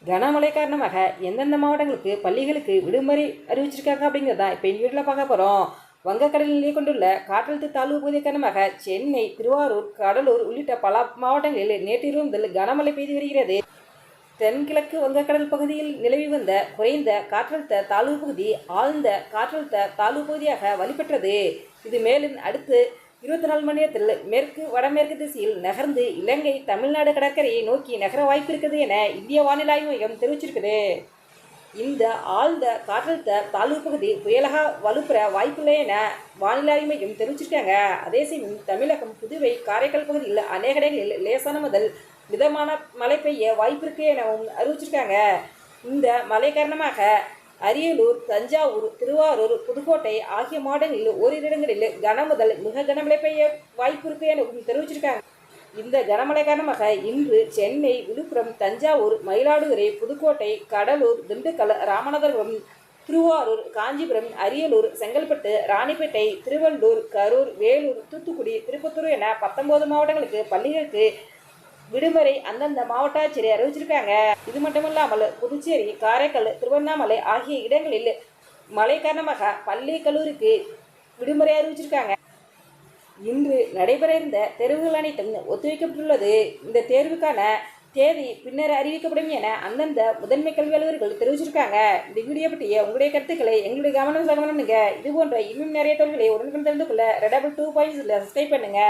கனமழை காரணமாக எந்தெந்த மாவட்டங்களுக்கு பள்ளிகளுக்கு விடுமுறை அறிவிச்சிருக்காங்க அப்படிங்கிறதா இப்போ இந்த வீட்டில் பார்க்க போகிறோம். வங்கக்கடலில் நிலை கொண்டுள்ள காற்றழுத்த தாழ்வு பகுதி காரணமாக சென்னை, திருவாரூர், கடலூர் உள்ளிட்ட பல மாவட்டங்களில் நேற்றிரவு முதல் கனமழை பெய்து வருகிறது. தென்கிழக்கு வங்கக்கடல் பகுதியில் நிலவி வந்த குறைந்த காற்றழுத்த தாழ்வு பகுதி ஆழ்ந்த காற்றழுத்த தாழ்வு பகுதியாக வலுப்பெற்றது. இது மேலும் அடுத்து 24 மணி நேரத்தில் மேற்கு வடமேற்கு திசையில் நகர்ந்து இலங்கை, தமிழ்நாடு கடற்கரையை நோக்கி நகர வாய்ப்பு இருக்குது என இந்திய வானிலை ஆய்வு மையம் தெரிவிச்சிருக்குது. இந்த ஆழ்ந்த காற்றழுத்த தாழ்வு பகுதி புயலாக வலுப்பெற வாய்ப்பில்லை என வானிலை ஆய்வு மையம் தெரிவிச்சிருக்காங்க. அதே சமயம் தமிழகம், புதுவை, காரைக்கால் பகுதியில் அநேக இடங்களில் லேசான முதல் மிதமான மழை பெய்ய வாய்ப்பு இருக்கு எனவும் அறிவிச்சிருக்காங்க. இந்த மழை காரணமாக அரியலூர், தஞ்சாவூர், திருவாரூர், புதுக்கோட்டை ஆகிய மாவட்டங்களில் ஓரிரு இடங்களில் கனமுதல் மிக கனமழை பெய்ய வாய்ப்பு இருக்கு எனவும் தெரிவிச்சிருக்காங்க. இந்த கனமழை காரணமாக இன்று சென்னை, விழுப்புரம், தஞ்சாவூர், மயிலாடுதுறை, புதுக்கோட்டை, கடலூர், திண்டுக்கல், ராமநாதபுரம், திருவாரூர், காஞ்சிபுரம், அரியலூர், செங்கல்பட்டு, ராணிப்பேட்டை, திருவள்ளூர், கரூர், வேலூர், தூத்துக்குடி, திருப்பத்தூர் என 19 மாவட்டங்களுக்கு பள்ளிகளுக்கு விடுமுறை அந்தந்த மாவட்ட ஆட்சியர் அறிவிச்சிருக்காங்க. இது மட்டுமில்லாமல் புதுச்சேரி, காரைக்கால், திருவண்ணாமலை ஆகிய இடங்களில் மழை காரணமாக பள்ளி, கல்லூரிக்கு விடுமுறை அறிவிச்சிருக்காங்க. இன்று நடைபெற இருந்த தேர்வுகள் அனைத்தும் ஒத்திவைக்கப்பட்டுள்ளது. இந்த தேர்வுக்கான தேதி பின்னர் அறிவிக்கப்படும் என அந்தந்த முதன்மை கல்வி அலுவலர்கள் தெரிவிச்சிருக்காங்க. இந்த வீடியோ பற்றிய உங்களுடைய கருத்துக்களை எங்களுடைய கவனம் இது போன்ற இன்னும் நிறைய தகவல்களை உடனுக்குடன் தெரிந்து கொள்ள ரெட் 2 பாயிண்ட்ஸில் சப்ஸ்கிரைப் பண்ணுங்க.